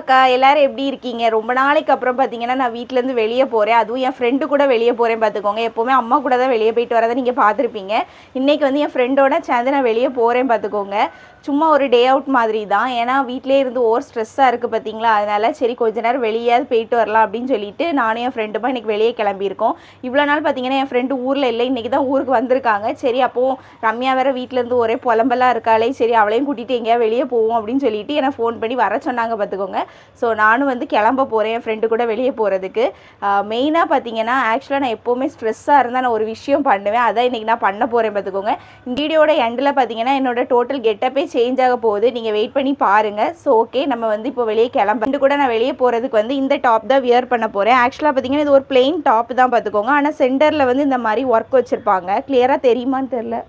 மக்கா, எல்லாரும் எப்படி இருக்கீங்க? ரொம்ப நாளைக்கு அப்புறம் பார்த்தீங்கன்னா, நான் வீட்டிலேருந்து வெளியே போகிறேன். அதுவும் என் ஃப்ரெண்டு கூட வெளியே போகிறேன் பார்த்துக்கோங்க. எப்போவுமே அம்மா கூட தான் வெளியே போயிட்டு வரதை நீங்கள் பார்த்துருப்பீங்க. இன்றைக்கி வந்து என் ஃப்ரெண்டோட சேர்ந்து நான் வெளியே போகிறேன் பார்த்துக்கோங்க. சும்மா ஒரு டே அவுட் மாதிரி தான். ஏன்னா வீட்டிலே இருந்து ஓவர் ஸ்ட்ரெஸ்ஸாக இருக்குது பார்த்தீங்களா, அதனால் சரி கொஞ்ச நேரம் வெளியாவது போயிட்டு வரலாம் அப்படின்னு சொல்லிட்டு நானும் என் ஃப்ரெண்டுமா இன்றைக்கி வெளியே கிளம்பியிருக்கோம். இவ்வளோ நாள் பார்த்தீங்கன்னா என் ஃப்ரெண்டு ஊரில் இல்லை, இன்றைக்கி தான் ஊருக்கு வந்திருக்காங்க. சரி அப்போது ரம்யா வேறு வீட்டிலேருந்து ஒரே புலம்பெல்லாம் இருக்காளே, சரி அவளையும் கூட்டிகிட்டு எங்கேயா வெளியே போவோம் அப்படின்னு சொல்லிட்டு எனக்கு ஃபோன் பண்ணி வர சொன்னாங்க பார்த்துக்கோங்க. ஸோ நானும் வந்து கிளம்ப போகிறேன் என் ஃப்ரெண்டு கூட வெளியே போகிறதுக்கு. மெயினாக பார்த்தீங்கன்னா ஆக்சுவலாக நான் எப்போவுமே ஸ்ட்ரெஸ்ஸாக இருந்தால் நான் ஒரு விஷயம் பண்ணுவேன். அதான் இன்றைக்கி நான் பண்ண போகிறேன் பார்த்துக்கோங்க. இந்த வீடியோட எண்டில் பார்த்தீங்கன்னா என்னோட டோட்டல் கெட்டப்பே சேஞ்ச் ஆக போகுது. நீங்கள் வெயிட் பண்ணி பாருங்கள். ஸோ ஓகே, நம்ம வந்து இப்போ வெளியே கிளம்பு கூட நான் வெளியே போகிறதுக்கு வந்து இந்த டாப் தான் வியர் பண்ண போகிறேன். ஆக்சுவலாக பார்த்தீங்கன்னா இது ஒரு பிளெயின் டாப் தான் பார்த்துக்கோங்க. ஆனால் சென்டரில் வந்து இந்த மாதிரி ஒர்க் வச்சுருப்பாங்க. கிளியராக தெரியுமான்னு தெரில.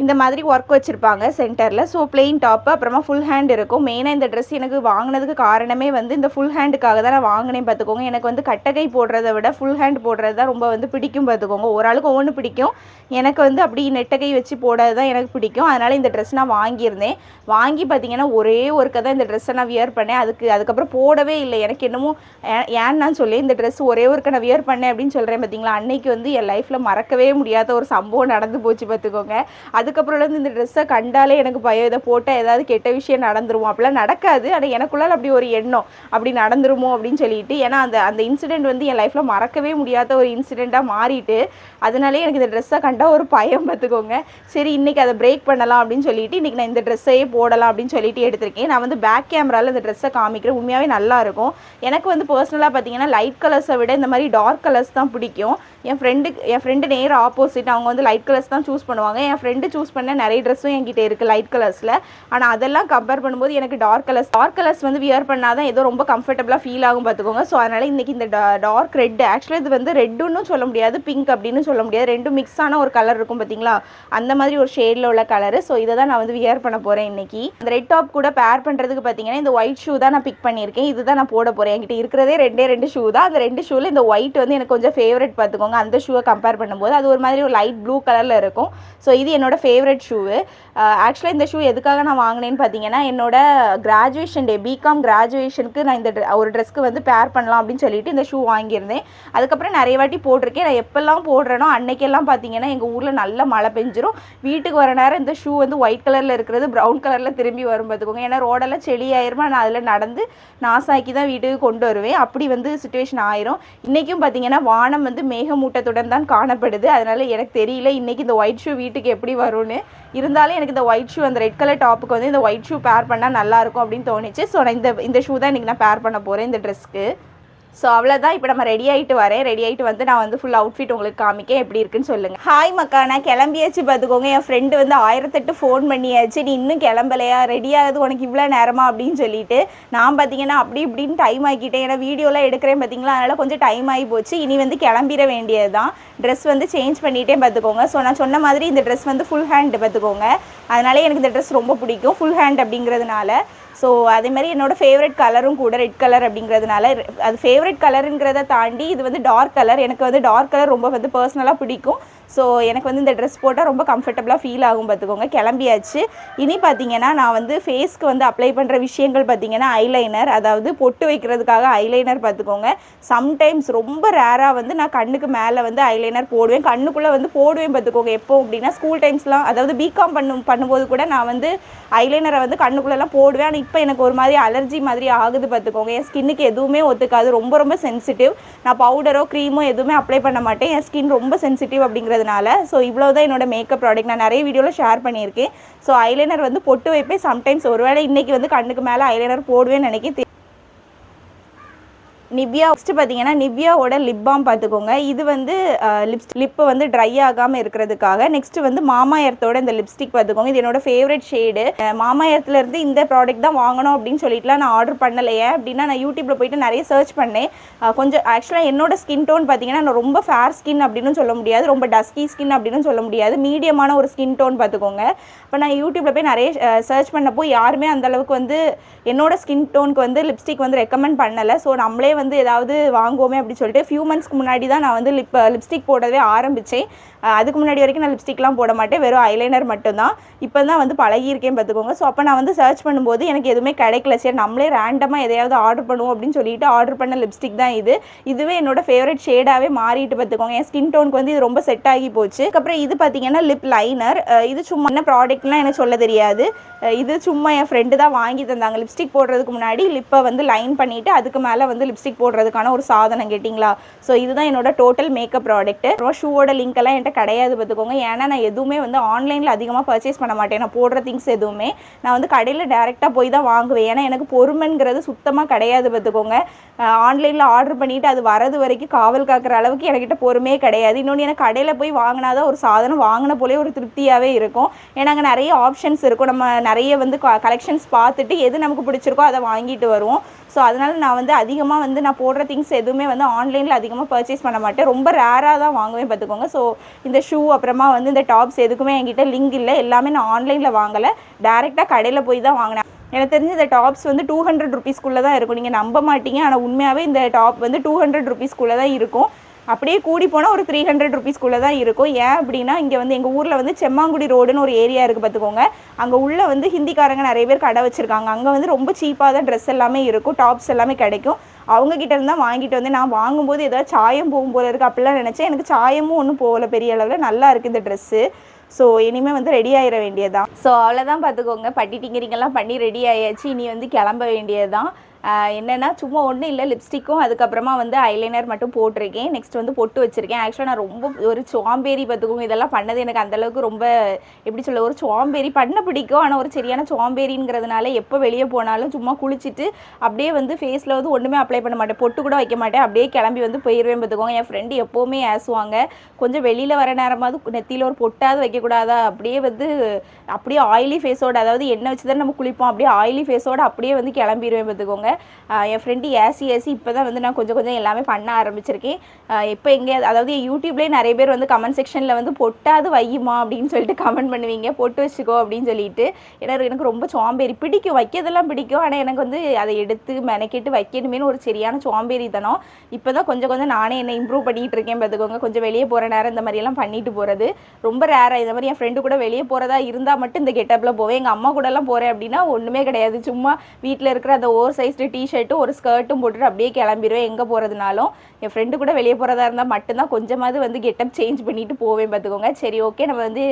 இந்த மாதிரி ஒர்க் வச்சுருப்பாங்க சென்டரில். ஸோ பிளெயின் டாப்பு, அப்புறமா ஃபுல் ஹேண்ட் இருக்கும். மெயினாக இந்த ட்ரெஸ் எனக்கு வாங்கினதுக்கு காரணமே வந்து இந்த ஃபுல் ஹேண்டுக்காக தான் நான் வாங்கினேன் பார்த்துக்கோங்க. எனக்கு வந்து கட்டகை போடுறத விட ஃபுல் ஹேண்ட் போடுறது தான் ரொம்ப வந்து பிடிக்கும் பார்த்துக்கோங்க. ஒரு ஆளுக்கு ஒவ்வொன்று பிடிக்கும். எனக்கு வந்து அப்படி நெட்டகை வச்சு போடுறது தான் எனக்கு பிடிக்கும். அதனால் இந்த ட்ரெஸ் நான் வாங்கியிருந்தேன். வாங்கி பார்த்தீங்கன்னா ஒரே ஒருக்க தான் இந்த ட்ரெஸ்ஸை நான் வியர் பண்ணேன். அதுக்கப்புறம் போடவே இல்லை. எனக்கு என்னமோ ஏன்னு நான் சொல்லி இந்த ட்ரெஸ் ஒரே ஒருக்க நான் வியர் பண்ணேன் அப்படின்னு சொல்கிறேன் பார்த்தீங்களா. அன்னைக்கு வந்து என் லைஃப்பில் மறக்கவே முடியாத ஒரு சம்பவம் நடந்து போச்சு பார்த்துக்கோங்க. அதுக்கப்புறம்லேருந்து இந்த ட்ரெஸ்ஸை கண்டாலே எனக்கு பயம், இதை போட்டால் ஏதாவது கெட்ட விஷயம் நடந்துருமோ. அப்படிலாம் நடக்காது, ஆனால் எனக்குள்ளால் அப்படி ஒரு எண்ணம் அப்படி நடந்துருமோ அப்படின்னு சொல்லிட்டு. ஏன்னா அந்த இன்சிடெண்ட் வந்து என் லைஃப்பில் மறக்கவே முடியாத ஒரு இன்சிடெண்ட்டாக மாறிட்டு, அதனாலே எனக்கு இந்த ட்ரெஸ்ஸை கண்டால் ஒரு பயம் பார்த்துக்கோங்க. சரி இன்றைக்கி அதை பிரேக் பண்ணலாம் அப்படின்னு சொல்லிட்டு இன்றைக்கி நான் இந்த ட்ரெஸ்ஸையே போடலாம் அப்படின்னு சொல்லிட்டு எடுத்திருக்கேன். நான் வந்து பேக் கேமராவில் இந்த ட்ரெஸ்ஸை காமிக்கிறேன். உண்மையாகவே நல்லாயிருக்கும். எனக்கு வந்து பர்சனலாக பார்த்தீங்கன்னா லைட் கலர்ஸை விட இந்த மாதிரி டார்க் கலர்ஸ் தான் பிடிக்கும். என் ஃப்ரெண்டு நேர் ஆப்போசிட். அவங்க வந்து லைட் கலர்ஸ் தான் சூஸ் பண்ணுவாங்க. என் ஃப்ரெண்டு சூஸ் பண்ண நிறைய ட்ரெஸ்ஸும் என்கிட்ட இருக்குது லைட் கலர்ஸில். ஆனால் அதெல்லாம் கம்பேர் பண்ணும்போது எனக்கு டார்க் கலர்ஸ் வந்து வியர் பண்ணால் தான் ஏதோ ரொம்ப கம்ஃபர்டபுளாக ஃபீல் ஆகும் பார்த்துக்கோங்க. ஸோ அதனால் இன்றைக்கி இந்த டார்க் ரெட், ஆக்சுவலாக இது வந்து ரெட்டுன்னு சொல்ல முடியாது, பிங்க் அப்படின்னு சொல்ல முடியாது, ரெண்டும் மிக்ஸ் ஆன ஒரு கலர் இருக்கும் பார்த்தீங்களா, அந்த மாதிரி ஒரு ஷேடில் உள்ள கலரு. ஸோ இதை தான் நான் வந்து வியர் பண்ண போகிறேன் இன்றைக்கி. அந்த ரெட் டாப் கூட பேர் பண்ணுறதுக்கு பார்த்தீங்கன்னா இந்த ஒயிட் ஷூ தான் நான் பிக் பண்ணியிருக்கேன். இதுதான் நான் போட போகிறேன். என்கிட்ட இருக்கிறதே ரெண்டு ஷூ தான். அந்த 2 ஷூவில் இந்த ஒயிட் வந்து எனக்கு கொஞ்சம் ஃபேவரட் பார்த்துக்கோங்க. அந்த ஷூவை கம்பேர் பண்ணும்போது அது ஒரு மாதிரி ஒரு லைட் ப்ளூ கலரில் இருக்கும். ஸோ இது என்னோடய ஃபேவரட் ஷூவு. ஆக்சுவலாக இந்த ஷூ எதுக்காக நான் வாங்கினேன்னு பார்த்தீங்கன்னா என்னோட கிராஜுவேஷன் டே, பிகாம் கிராஜுவேஷனுக்கு நான் இந்த ஒரு ட்ரெஸ்க்கு வந்து பேர் பண்ணலாம் அப்படின்னு சொல்லிட்டு இந்த ஷூ வாங்கியிருந்தேன். அதுக்கப்புறம் நிறைய வாட்டி போட்டிருக்கேன். நான் எப்போல்லாம் போடுறேனோ அன்னைக்கெல்லாம் பார்த்தீங்கன்னா எங்கள் ஊரில் நல்ல மழை பெஞ்சிரும். வீட்டுக்கு வர நேரம் இந்த ஷூ வந்து ஒயிட் கலரில் இருக்கிறது ப்ரௌன் கலரில் திரும்பி வரும் பார்த்துக்கோங்க. ஏன்னா ரோடெல்லாம் செடி ஆயிருமா, நான் அதில் நடந்து நாசாக்கி தான் வீட்டுக்கு கொண்டு வருவேன். அப்படி வந்து சுச்சுவேஷன் ஆயிரும். இன்றைக்கும் பார்த்தீங்கன்னா வானம் வந்து மேகமூட்டத்துடன் தான் காணப்படுது. அதனால் எனக்கு தெரியல இன்றைக்கி இந்த ஒயிட் ஷூ வீட்டுக்கு எப்படி வரும்னு. இருந்தாலும் எனக்கு இந்த ஒயிட் ஷூ, அந்த ரெட் கலர் டாப்புக்கு வந்து இந்த ஒயிட் ஷூ பேர் பண்ணால் நல்லாயிருக்கும் அப்படின்னு தோணுச்சு. ஸோ நான் இந்த ஷூ தான் இன்றைக்கி நான் பேர் பண்ண போகிறேன் இந்த ட்ரெஸ்க்கு. ஸோ அவ்வளோதான். இப்போ நம்ம ரெடி ஆகிட்டு வரேன். ரெடி ஆகிட்டு வந்து நான் வந்து ஃபுல் அவுட்ஃபிட் உங்களுக்கு காமிக்க எப்படி இருக்குன்னு சொல்லுங்கள். ஹாய் மக்கா, நான் கிளம்பியாச்சு பார்த்துக்கோங்க. என் ஃப்ரெண்டு வந்து 1008 ஃபோன் பண்ணியாச்சு, நீ இன்னும் கிளம்பலையா, ரெடி ஆகுது உனக்கு இவ்வளோ நேரமா அப்படின்னு சொல்லிட்டு. நான் பார்த்தீங்கன்னா அப்படி இப்படின்னு டைம் ஆக்கிட்டேன். ஏன்னா வீடியோலாம் எடுக்கிறேன் பார்த்தீங்களா, அதனால் கொஞ்சம் டைம் ஆகி போச்சு. இனி வந்து கிளம்பிட வேண்டியது தான். ட்ரெஸ் வந்து சேஞ்ச் பண்ணிகிட்டே பார்த்துக்கோங்க. ஸோ நான் சொன்ன மாதிரி இந்த ட்ரெஸ் வந்து ஃபுல் ஹேண்ட் பார்த்துக்கோங்க. அதனாலே எனக்கு இந்த ட்ரெஸ் ரொம்ப பிடிக்கும் ஃபுல் ஹேண்ட் அப்படிங்கிறதுனால. ஸோ அதேமாதிரி என்னோடய ஃபேவரட் கலரும் கூட ரெட் கலர் அப்படிங்கிறதுனால, அது ஃபேவரட் கலருங்கிறத தாண்டி இது வந்து டார்க் கலர். எனக்கு வந்து டார்க் கலர் ரொம்ப வந்து பர்சனலாக பிடிக்கும். ஸோ எனக்கு வந்து இந்த ட்ரெஸ் போட்டால் ரொம்ப கம்ஃபர்டபுளாக ஃபீல் ஆகும் பார்த்துக்கோங்க. கிளம்பியாச்சு. இனி பார்த்தீங்கன்னா நான் வந்து ஃபேஸ்க்கு வந்து அப்ளை பண்ணுற விஷயங்கள் பார்த்தீங்கன்னா ஐலைனர், அதாவது பொட்டு வைக்கிறதுக்காக ஐலைனர் பார்த்துக்கோங்க. சம்டைம்ஸ் ரொம்ப ரேராக வந்து நான் கண்ணுக்கு மேலே வந்து ஐலைனர் போடுவேன், கண்ணுக்குள்ளே வந்து போடுவேன் பார்த்துக்கோங்க. எப்போ அப்படின்னா ஸ்கூல் டைம்ஸ்லாம், அதாவது பிகாம் பண்ணும்போது கூட நான் வந்து ஐலைனரை வந்து கண்ணுக்குள்ளெல்லாம் போடுவேன். ஆனால் இப்போ எனக்கு ஒரு மாதிரி அலர்ஜி மாதிரி ஆகுது பார்த்துக்கோங்க. என் ஸ்கின்னுக்கு எதுவுமே ஒத்துக்காது, ரொம்ப ரொம்ப சென்சிட்டிவ். நான் பவுடரோ க்ரீமோ எதுவுமே அப்ளை பண்ண மாட்டேன், என் ஸ்கின் ரொம்ப சென்சிட்டிவ் அப்படிங்கிறதுனால. ஸோ இவ்வளோ தான் என்னோட மேக்கப் ப்ராடக்ட். நான் நிறைய வீடியோவில் ஷேர் பண்ணியிருக்கேன். ஸோ ஐலைனர் வந்து பொட்டு வைப்பேன். சம்டைம்ஸ் ஒருவேளை இன்றைக்கி வந்து கண்ணுக்கு மேலே ஐலைனர் போடுவேன்னு நினைக்கிறேன். நிவ்யா ஃபஸ்ட்டு பார்த்தீங்கன்னா நிவ்யாவோட லிப் பாம் பார்த்துக்கோங்க. இது வந்து லிப்பு வந்து ட்ரை ஆகாமல் இருக்கிறதுக்காக. நெக்ஸ்ட்டு வந்து மாமா எர்த்தோட இந்த லிப்ஸ்டிக் பார்த்துக்கோங்க. இது என்னோட ஃபேவரட் ஷேடு. மாமா எர்த்துலேருந்து இந்த ப்ராடக்ட் தான் வாங்கணும் அப்படின்னு சொல்லிட்டுலாம் நான் ஆர்டர் பண்ணலையே அப்படின்னா நான் யூடியூப்பில் போய்ட்டு நிறைய சர்ச் பண்ணேன். கொஞ்சம் ஆக்சுவலாக என்னோட ஸ்கின் டோன் பார்த்தீங்கன்னா நான் ரொம்ப ஃபேர் ஸ்கின் அப்படின்னு சொல்ல முடியாது, ரொம்ப டஸ்கி ஸ்கின் அப்படின்னு சொல்ல முடியாது, மீடியமான ஒரு ஸ்கின் டோன் பார்த்துக்கோங்க. இப்போ நான் யூடியூப்பில் போய் நிறைய சர்ச் பண்ணப்போ யாருமே அந்தளவுக்கு வந்து என்னோட ஸ்கின் டோனுக்கு வந்து லிப்ஸ்டிக் வந்து ரெக்கமெண்ட் பண்ணலை. ஸோ நம்மளே வந்து ஏதாவது வாங்குவோமே அப்படி சொல்லிட்டு ஃபியூ மந்த்ஸ்க்கு முன்னாடி தான் நான் வந்து லிப்ஸ்டிக் போடவே ஆரம்பித்தேன். அதுக்கு முன்னாடி வரைக்கும் நான் லிப்ஸ்டிக்லாம் போட மாட்டேன், வெறும் ஐலைனர் மட்டும்தான். இப்போ தான் வந்து பழகியிருக்கேன் பார்த்துக்கோங்க. ஸோ அப்போ நான் வந்து சர்ச் பண்ணும்போது எனக்கு எதுவுமே கிடைக்கல. சரி நம்மளே ரேண்டமாக எதையாவது ஆர்டர் பண்ணுவோம் அப்படின்னு சொல்லிட்டு ஆர்டர் பண்ண லிப்ஸ்டிக் தான் இதுவே என்னோட ஃபேவரட் ஷேடாகவே மாறிட்டு பார்த்துக்கோங்க. என் ஸ்கின் டோனுக்கு வந்து இது ரொம்ப செட் ஆகி போச்சு. அதுக்கப்புறம் இது பார்த்தீங்கன்னா லிப் லைனர். இது சும்மா என்ன ப்ராடக்ட்லாம் எனக்கு சொல்ல தெரியாது. இது சும்மா என் ஃப்ரெண்டு தான் வாங்கி தந்தாங்க. லிப்ஸ்டிக் போடுறதுக்கு முன்னாடி லிப்பை வந்து லைன் பண்ணிவிட்டு அதுக்கு மேலே வந்து லிப்ஸ்டிக் போடுறதுக்கான ஒரு சாதனம் கேட்டிங்களா. ஸோ இதுதான் என்னோட டோட்டல் மேக்கப் ப்ராடக்ட். அப்புறம் ஷூவோட லிங்க் எல்லாம் என்கிட்ட கிடையாது பார்த்துக்கோங்க. ஏன்னா நான் எதுவுமே வந்து ஆன்லைனில் அதிகமாக பர்ச்சேஸ் பண்ண மாட்டேன். நான் போடுற திங்ஸ் எதுவுமே நான் வந்து கடையில் டேரெக்டாக போய் தான் வாங்குவேன். ஏன்னா எனக்கு பொறுமைங்கிறது சுத்தமாக கிடையாது பார்த்துக்கோங்க. ஆன்லைனில் ஆர்டர் பண்ணிவிட்டு அது வரது வரைக்கும் காவல் காக்கிற அளவுக்கு என்கிட்ட பொறுமையே கிடையாது. இன்னொன்று எனக்கு கடையில் போய் வாங்கினாதான் ஒரு சாதனம் வாங்கின போலே ஒரு திருப்தியாகவே இருக்கும். ஏன்னா அங்கே நிறைய ஆப்ஷன்ஸ் இருக்கும். நம்ம நிறைய வந்து கலெக்ஷன்ஸ் பார்த்துட்டு எது நமக்கு பிடிச்சிருக்கோ அதை வாங்கிட்டு வருவோம். ஸோ அதனால் நான் வந்து அதிகமாக வந்து நான் போடுற திங்ஸ் எதுவுமே வந்து ஆன்லைனில் அதிகமாக பர்ச்சேஸ் பண்ண மாட்டேன். ரொம்ப ரேராக தான் வாங்குவேன் பார்த்துக்கோங்க. ஸோ இந்த ஷூ அப்புறமா வந்து இந்த டாப்ஸ் எதுக்குமே என்கிட்ட லிங்க் இல்லை. எல்லாமே நான் ஆன்லைனில் வாங்கலை, டேரெக்டாக கடையில் போய் தான் வாங்கினேன். எனக்கு தெரிஞ்சு இந்த டாப்ஸ் வந்து 200 rupeesக்குள்ளே தான் இருக்கும். நீங்கள் நம்ப மாட்டீங்க, ஆனால் உண்மையாகவே இந்த டாப் வந்து 200 rupeesக்குள்ளே தான் இருக்கும். அப்படியே கூடி போனால் ஒரு 300 rupeesக்குள்ளே தான் இருக்கும். ஏன் அப்படின்னா இங்கே வந்து எங்கள் ஊரில் வந்து செம்மாங்குடி ரோடுன்னு ஒரு ஏரியா இருக்குது பார்த்துக்கோங்க. அங்கே உள்ள வந்து ஹிந்திக்காரங்க நிறைய பேர் கடை வச்சுருக்காங்க. அங்கே வந்து ரொம்ப சீப்பாக தான் ட்ரெஸ் எல்லாமே இருக்கும், டாப்ஸ் எல்லாமே கிடைக்கும். அவங்கக்கிட்ட இருந்தால் வாங்கிட்டு வந்து நான் வாங்கும்போது ஏதாவது சாயம் போகும் போல இருக்குது அப்படிலாம் நினச்சேன். எனக்கு சாயமும் ஒன்றும் போகல பெரிய அளவில், நல்லா இருக்குது இந்த ட்ரெஸ்ஸு. ஸோ இனிமேல் வந்து ரெடி ஆகிட வேண்டியதுதான். ஸோ அவ்வளோதான் பார்த்துக்கோங்க, பட்டி டிங்கரிங்கெல்லாம் பண்ணி ரெடி ஆயாச்சு. இனி வந்து கிளம்ப வேண்டியது தான். என்னென்னா சும்மா ஒன்றும் இல்லை, லிப்ஸ்டிக்கும் அதுக்கப்புறமா வந்து ஐலைனர் மட்டும் போட்டிருக்கேன். நெக்ஸ்ட் வந்து பொட்டு வச்சுருக்கேன். ஆக்சுவலாக நான் ரொம்ப ஒரு சோம்பேறி பார்த்துக்கோங்க. இதெல்லாம் பண்ணது எனக்கு அந்தளவுக்கு ரொம்ப எப்படி சொல்ல, ஒரு சோம்பேறி பண்ண பிடிக்கும். ஆனால் ஒரு சரியான சோம்பேறிங்கிறதுனால எப்போ வெளியே போனாலும் சும்மா குளிச்சுட்டு அப்படியே வந்து ஃபேஸில் வந்து ஒன்றுமே அப்ளை பண்ண மாட்டேன், பொட்டு கூட வைக்க மாட்டேன், அப்படியே கிளம்பி வந்து போயிடுவேன் பார்த்துக்கோங்க. என் ஃப்ரெண்டு எப்போவுமே ஏசுவாங்க, கொஞ்சம் வெளியில் வர நேரமாவது நெத்தியில் ஒரு பொட்டாவது வைக்கக்கூடாதா, அப்படியே வந்து அப்படியே ஆயிலி ஃபேஸோடு, அதாவது எண்ணெய் வச்சு தான் நம்ம குளிப்போம், அப்படியே ஆயிலி ஃபேஸோடு அப்படியே வந்து கிளம்பிடுவேன் பார்த்துக்கோங்க. என் ஃப்ரெண்டு ஏசி இப்போ தான் வந்து நான் கொஞ்சம் கொஞ்சம் எல்லாமே பண்ண ஆரம்பிச்சிருக்கேன். இப்போ எங்கேயாவது, அதாவது யூடியூப்லேயே நிறைய பேர் வந்து கமெண்ட் செக்ஷனில் வந்து பொட்டாது வையுமா அப்படின்னு சொல்லிட்டு கமெண்ட் பண்ணுவீங்க, பொட்டு வச்சுக்கோ அப்படின்னு சொல்லிட்டு. ஏன்னா எனக்கு ரொம்ப சோம்பேறி பிடிக்கும், வைக்கிறதெல்லாம் பிடிக்கும். ஆனால் எனக்கு வந்து அதை எடுத்து மெனக்கெட்டு வைக்கணுமேனு ஒரு சரியான சோம்பேறி தனம். இப்போ தான் கொஞ்சம் கொஞ்சம் நானே என்னை இம்ப்ரூவ் பண்ணிகிட்டு இருக்கேன் பார்த்துக்கோங்க. கொஞ்சம் வெளியே போகிற நேரம் இந்த மாதிரியெல்லாம் பண்ணிட்டு போகிறது ரொம்ப ரேராக. இந்த மாதிரி என் ஃப்ரெண்டு கூட வெளியே போகிறதா இருந்தால் மட்டும் இந்த கெட்டப்பில் போவேன். எங்கள் அம்மா கூடலாம் போகிறேன் அப்படின்னா ஒன்றுமே கிடையாது, சும்மா வீட்டில் இருக்கிற அந்த ஓவர் சைஸ்டு டிஷர்ட்டும் ஒரு ஸ்கர்ட்டும் போட்டுட்டு அப்படியே கிளம்பிடுவேன் எங்கே போகிறதுனாலும். என் ஃப்ரெண்டு கூட வெளியே போகிறதா இருந்தால் மட்டும்தான் கொஞ்சமாவது வந்து கெட்டப் சேஞ்ச் பண்ணிட்டு போவேன் பார்த்துக்கோங்க. சரி ஓகே, நம்ம வந்து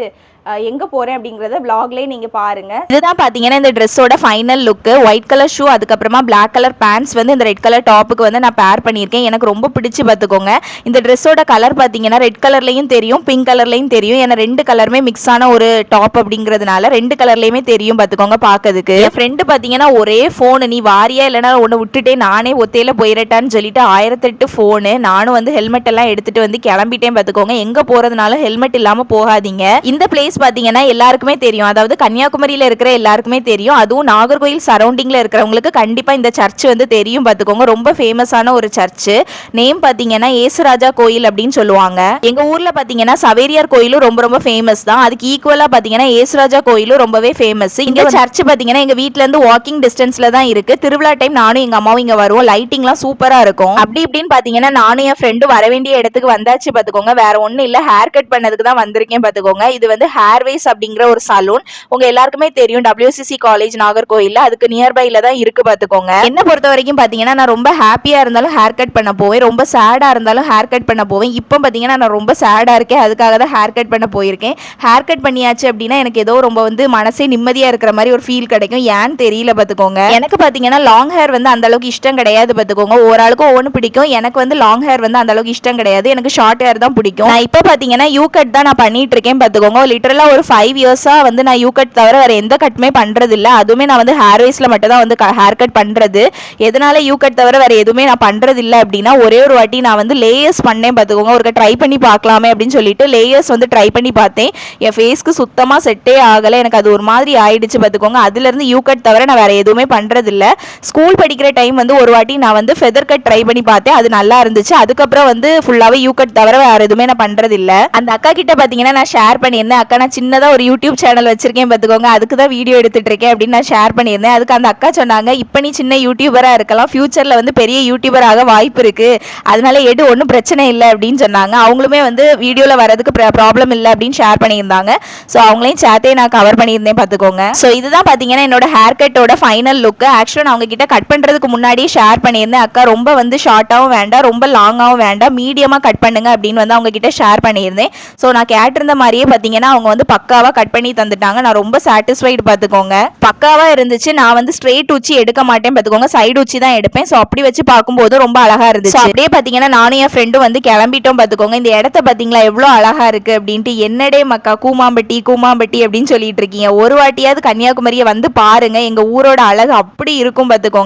எங்கே போகிறேன் அப்படிங்கிறத விளாக்லேயே நீங்கள் பாருங்கள். இதுதான் பார்த்தீங்கன்னா இந்த ட்ரெஸ்ஸோட ஃபைனல் லுக்கு. ஒயிட் கலர் ஷூ, அதுக்கப்புறமா பிளாக் கலர் பேண்ட்ஸ் வந்து இந்த ரெட் கலர் டாப்புக்கு வந்து நான் பேர் பண்ணியிருக்கேன். எனக்கு ரொம்ப பிடிச்சி பார்த்துக்கோங்க. இந்த ட்ரெஸ்ஸோட கலர் பார்த்தீங்கன்னா ரெட் கலர்லையும் தெரியும், பிங்க் கலர்லையும் தெரியும். ஏன்னா ரெண்டு கலருமே மிக்ஸ் ஆன ஒரு டாப் அப்படிங்கிறதுனால ரெண்டு கலர்லையுமே தெரியும் பார்த்துக்கோங்க பார்க்கறதுக்கு. என் ஃப்ரெண்டு பார்த்தீங்கன்னா ஒரே ஃபோனு, நீ வாரியா இல்லைனா ஒன்று விட்டுட்டே நானே ஒத்தையில் போயிடட்டான்னு சொல்லிட்டு 1008 ஃபோனு. நானும் வந்து ஹெல்மெட் எல்லாம் எடுத்துகிட்டு வந்து கிளம்பிட்டேன் பார்த்துக்கோங்க. எங்கே போகிறதுனால ஹெல்மெட் இல்லாமல் போகாதீங்க. இந்த பிளேஸ் பார்த்தீங்கன்னா எல்லாருக்குமே தெரியும், அதாவது கன்னியாகுமரியில் இருக்கிற எல்லாருக்குமே தெரியும். அதுவும் நாகர்கோயில் சரௌண்டிங்கில் இருக்கிறவங்களுக்கு கண்டிப்பாக இந்த சர்ச் வந்து தெரியும் பார்த்துக்கோங்க. ரொம்ப ஃபேமஸான ஒரு சர்ச்சு. நேம் பார்த்தீங்கன்னா ஏசுராஜா கோயில் அப்படின்னு சொல்லுவாங்க. எங்கள் ஊரில் பார்த்தீங்கன்னா சவேரியார் கோயிலும் ரொம்ப ரொம்ப ஃபேமஸ் தான். அதுக்கு ஈக்குவலாக பார்த்தீங்கன்னா ஏசுராஜா கோயிலும் ரொம்பவே ஃபேமஸ். இந்த சர்ச் பார்த்தீங்கன்னா எங்கள் வீட்டிலேருந்து வாக்கிங் டிஸ்டன்ஸில் தான் இருக்குது. திருவிழா டைம் நானும் எங்கள் அம்மாவும் இங்கே வருவோம். லைட்டிங்லாம் சூப்பராக இருக்கும். அப்படி இப்படின்னு பார்த்தீங்கன்னா நானும் என் ஃப்ரெண்டு வர வேண்டிய இடத்துக்கு வந்தாச்சு பார்த்துக்கோங்க. வேற ஒன்றும் இல்லை, ஹேர் கட் பண்ணதுக்கு தான் வந்திருக்கேன் பார்த்துக்கோங்க. இது வந்து ஹேர்வேஸ் அப்படிங்கிற ஒரு சலூன். உங்க எல்லாருக்குமே தெரியும், WCC காலேஜ் நாகர்கோயில்ல, அதுக்கு நியர்பைல தான் இருக்கு பார்த்துக்கோங்க. என்ன பொறுத்த வரைக்கும் பார்த்தீங்கன்னா நான் ரொம்ப ஹாப்பியா இருந்தாலும் ஹேர் கட் பண்ண போவேன், ரொம்ப சேடா இருந்தாலும் ஹேர் கட் பண்ண போவேன். இப்போ பார்த்தீங்கன்னா நான் ரொம்ப சேடா இருக்கேன், அதுக்காக தான் ஹேர் கட் பண்ண போயிருக்கேன். ஹேர் கட் பண்ணியாச்சு அப்படின்னா எனக்கு ஏதோ ரொம்ப வந்து மனசே நிம்மதியா இருக்கிற மாதிரி ஒரு ஃபீல் கிடைக்கும். ஏன்னு தெரியல பார்த்துக்கோங்க. எனக்கு பார்த்தீங்கன்னா லாங் ஹேர் வந்து அந்த அளவுக்கு இஷ்டம் கிடையாது பார்த்துக்கோங்க. ஓரளவுக்கு ஒவ்வொன்று பிடிக்கும். எனக்கு வந்து லாங் ஹேர் வந்து அந்த அளவுக்கு இஷ்டம் கிடையாது, எனக்கு ஷார்ட் ஹேர் தான் பிடிக்கும். நான் இப்போ பார்த்தீங்கன்னா யூ கட் தான் நான் பண்ணிட்டு இருக்கேன் பார்த்துக்கோங்க. லிட்டரலா ஒரு 5 இயர்ஸா வந்து நான் யூ கட் தவிர வேற எந்த கட்டுமே பண்றது இல்ல. அதுவுமே நான் வந்து ஹேர் வேஸ்ல மட்டும் தான் வந்து ஹேர் கட் பண்றது. எதனால யூ கட் தவிர வேற எதுவுமே நான் பண்றது இல்லை அப்படின்னா, ஒரே ஒரு வாட்டி நான் வந்து லேயர்ஸ் பண்ணேன் பார்த்துக்கோங்க. ஒரு ட்ரை பண்ணி பார்க்கலாமே அப்படின்னு சொல்லிட்டு லேயர்ஸ் வந்து ட்ரை பண்ணி பார்த்தேன். என் ஃபேஸ்க்கு சுத்தமா செட்டே ஆகலை, எனக்கு அது ஒரு மாதிரி ஆயிடுச்சு பார்த்துக்கோங்க. அதுல இருந்து யூ கட் தவிர நான் வேற எதுவுமே பண்றது இல்லை. ஸ்கூல் ஸ்கூல் படிக்கிற டைம் வந்து ஒரு வாட்டி நான் வந்து ஃபெதர் கட் ட்ரை பண்ணி பார்த்தேன். அது நல்லா இருந்துச்சு. அதுக்கப்புறம் வந்து ஃபுல்லாவே யூ கட் தவிர வேற எதுவுமே நான் பண்றது இல்ல. அந்த அக்கா கிட்ட பாத்தீங்கன்னா நான் ஷேர் பண்ணியிருந்தேன். அக்கா நான் சின்னதா ஒரு யூடியூப் சேனல் வச்சிருக்கேன் பாத்துக்கோங்க, அதுக்கு தான் வீடியோ எடுத்துட்டு இருக்கேன் அப்படின்னு நான் ஷேர் பண்ணியிருந்தேன். அதுக்கு அந்த அக்கா சொன்னாங்க, இப்ப நீ சின்ன யூடியூபரா இருக்கலாம், ஃபியூச்சர்ல வந்து பெரிய யூடியூபர் ஆக வாய்ப்பு இருக்கு, அதனால எடு ஒன்றும் பிரச்சனை இல்லை அப்படின்னு சொன்னாங்க. அவங்களுமே வந்து வீடியோல வரதுக்கு ப்ராப்ளம் இல்லை அப்படின்னு ஷேர் பண்ணியிருந்தாங்க. ஸோ அவங்களையும் சேர்த்தே நான் கவர் பண்ணியிருந்தேன் பார்த்துக்கோங்க. ஸோ இதுதான் பார்த்தீங்கன்னா என்னோட ஹேர் கட்டோட ஃபைனல் லுக். ஆக்சுவலாக நான் உங்ககிட்ட கட் பண்ணுறதுக்கு முன்னாடியே ஷேர் பண்ணியிருந்தேன், அக்கா ரொம்ப வந்து ஷார்ட்டாகவும் வேண்டாம், ரொம்ப லாங்காகவும் வேண்டாம், மீடியமாக கட் பண்ணுங்க அப்படின்னு வந்து அவங்க கிட்ட ஷேர் பண்ணியிருந்தேன். ஸோ நான் கேட்டிருந்த மாதிரியே பார்த்தீங்கன்னா அவங்க வந்து பக்காவாக கட் பண்ணி தந்துட்டாங்க. நான் ரொம்ப சாட்டிஸ்ஃபைடு பார்த்துக்கோங்க. பக்காவாக இருந்துச்சு. நான் வந்து ஸ்ட்ரெயிட் உச்சி எடுக்க மாட்டேன் பார்த்துக்கோங்க, சைடு உச்சி தான் எடுப்பேன். ஸோ அப்படி வச்சு பார்க்கும்போது ரொம்ப அழகா இருந்துச்சு. அப்படியே பார்த்தீங்கன்னா நானும் என் ஃப்ரெண்டும் வந்து கிளம்பிட்டோம் பார்த்துக்கோங்க. இந்த இடத்த பார்த்தீங்களா எவ்வளோ அழகா இருக்கு அப்படின்ட்டு. என்னடே மக்கா கூமாம்பட்டி கூமாம்பட்டி அப்படின்னு சொல்லிட்டு இருக்கீங்க, ஒரு வாட்டியாவது கன்னியாகுமரியை வந்து பாருங்க. எங்க ஊரோட அழகு அப்படி இருக்கும் பார்த்துக்கோங்க.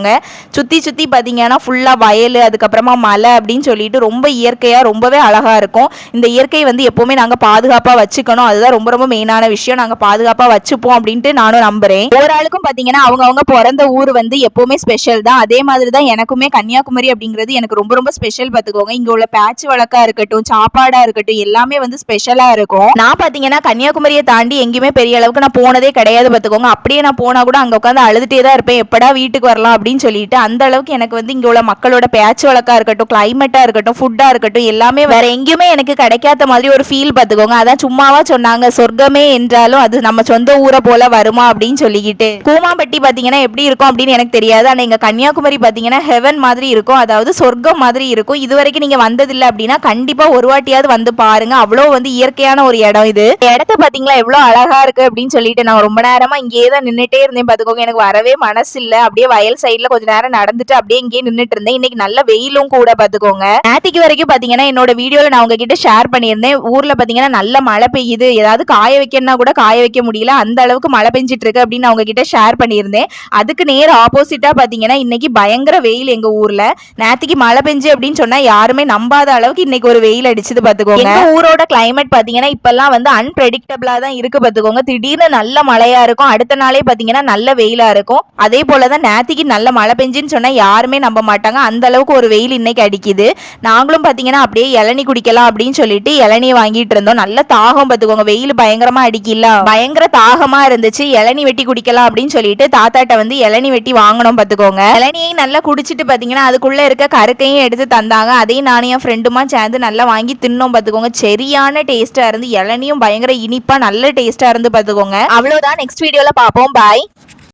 சுத்தி சுத்தி பார்த்தீங்கன்னா ஃபுல்லா வயல், அதுக்கப்புறமா மலை அப்படின்னு சொல்லிட்டு ரொம்ப இயற்கையா ரொம்பவே அழகா இருக்கும். இந்த இயற்கை வந்து எப்பவுமே நாங்க பாதுகாப்பா வச்சுக்கணும், அதுதான் ரொம்ப ரொம்ப மெயினான விஷயம். நாங்க பாதுகாப்பா வச்சுப்போம் அப்படின்ட்டு நானும் நம்புறேன். ஒரு ஆளுக்கும் பார்த்தீங்கன்னா அவங்க பிறந்த ஊர் வந்து எப்பவுமே ஸ்பெஷல் தான். அதே மாதிரி தான் எனக்குமே கன்னியாகுமரி அப்படிங்கிறது எனக்கு ரொம்ப ரொம்ப ஸ்பெஷல் பார்த்துக்கோங்க. இங்க உள்ள பேட்ச் வழக்கா இருக்கட்டும், சாப்பாடா இருக்கட்டும், எல்லாமே வந்து ஸ்பெஷலா இருக்கும். நான் பாத்தீங்கன்னா கன்னியாகுமரியை தாண்டி எங்கேயுமே பெரிய அளவுக்கு நான் போனதே கிடையாது பார்த்துக்கோங்க. அப்படியே நான் போனா கூட அங்க உட்காந்து அழுதுட்டே தான் இருப்பேன், எப்படா வீட்டுக்கு வரலாம் அப்படின்னு சொல்லிட்டு. அந்த அளவுக்கு எனக்கு வந்து இங்க உள்ள மக்களோட பேட்ச் வழக்கா இருக்கட்டும், கிளைமேட்டா இருக்கட்டும், ஃபுட்டா இருக்கட்டும், எல்லாமே வேற எங்கேயுமே எனக்கு கிடைக்காத மாதிரி ஒரு ஃபீல் பார்த்துக்கோங்க. அதான் சும்மாவா சொன்னாங்க, சொர்க்கமே என்றாலும் அது நம்ம சொந்த ஊரை போல வருமா அப்படின்னு சொல்லிக்கிட்டு. கூமாம்பட்டி பாத்தீங்கன்னா எப்படி இருக்கும் அப்படின்னு எனக்கு தெரியாது, ஆனா எங்க கன்னியாகுமரி பாத்தீங்கன்னா ஹெவன் மாதிரி இருக்கும், அதாவது சொர்க்கம் மாதிரி இருக்கும். இது வரைக்கும் நீங்க வந்ததில்லை அப்படின்னா கண்டிப்பா ஒரு வாட்டியாவது வந்து பாருங்க. அவ்வளோ வந்து இயற்கையான ஒரு இடம் இது. இடத்த பாத்தீங்களா எவ்வளவு அழகா இருக்கு அப்படின்னு சொல்லிட்டு நான் ரொம்ப நேரமா இங்கேயே தான் நின்றுட்டே இருந்தேன் பாத்துக்கோங்க. எனக்கு வரவே மனசு இல்ல. அப்படியே வயல் சைட்ல கொஞ்ச நேரம் நடந்துட்டு அப்படியே இங்கேயே நின்றுட்டு இருந்தேன். இன்னைக்கு நல்ல வெயிலும் கூட பாத்துக்கோங்க. நேத்திக்கு வரைக்கும் பாத்தீங்கன்னா என்னோட வீடியோல நான் உங்ககிட்ட ஷேர் பண்ணியிருந்தேன், ஊர்ல பாத்தீங்கன்னா நல்ல மழை பெய்யுது, ஏதாவது காய வைக்கணும்னா கூட காய வைக்க முடியல, அந்த அளவுக்கு மழை பெஞ்சிட்டு இருக்கு அப்படின்னு நான் உங்ககிட்ட ஷேர் பண்ணியிருந்தேன். அதுக்கு நேர் ஆப்போசிட்டா பாத்தீங்கன்னா இன்னைக்கு பயங்கர வெயில் எங்க ஊர்ல. நேத்திக்கு மழை பெஞ்சு அப்படின்னு சொன்னா யாருமே நம்பாத அளவுக்கு இன்னைக்கு ஒரு வெயில் அடிச்சது பாத்துக்கோங்க. எங்க ஊரோட கிளைமேட் பாத்தீங்கன்னா இப்பெல்லாம் வந்து அன்பிரெடிக்டபிளா தான் இருக்கு பாத்துக்கோங்க. திடீர்னு நல்ல மழையா இருக்கும், அடுத்த நாளே பாத்தீங்கன்னா நல்ல வெயிலா இருக்கும். அதே போலதான் நேத்திக்கு நல்ல மழை பெஞ்சுன்னு சொன்னா யாருமே நம்ப மாட்டாங்க, அந்த அளவுக்கு ஒரு வெயில் இன்னைக்கு அடிக்குது. நாங்களும் பாத்தீங்கன்னா அப்படியே இளநீ குடிக்கலாம் அப்படின்னு சொல்லிட்டு இளநீ வாங்கிட்டு இருந்தோம். நல்ல தாகம் பாத்துக்கோங்க, வெயில் பயங்கரமா அடிக்கல, பயங்கர தாகமா இருந்துச்சு. இளநீ வெட்டி குடிக்கலாம் அப்படின்னு சொல்லிட்டு தாத்தாட்ட வந்து இளநீ வெட்டி வாங்கணும் பாத்துக்கோங்க. இளநியை நல்லா குடிச்சிட்டு பாத்தீங்கன்னா அதுக்குள்ள இருக்க கருக்கையும் எடுத்து தந்தாங்க. அதையும் நானும் என் ஃப்ரெண்டுமா சேர்ந்து நல்லா வாங்கி தின்னோம் பாத்துக்கோங்க. சரியான டேஸ்டா இருந்து, இளநியும் பயங்கர இனிப்பா நல்ல டேஸ்டா இருந்து பாத்துக்கோங்க. அவ்வளவுதான், நெக்ஸ்ட் வீடியோல பாப்போம். பாய்.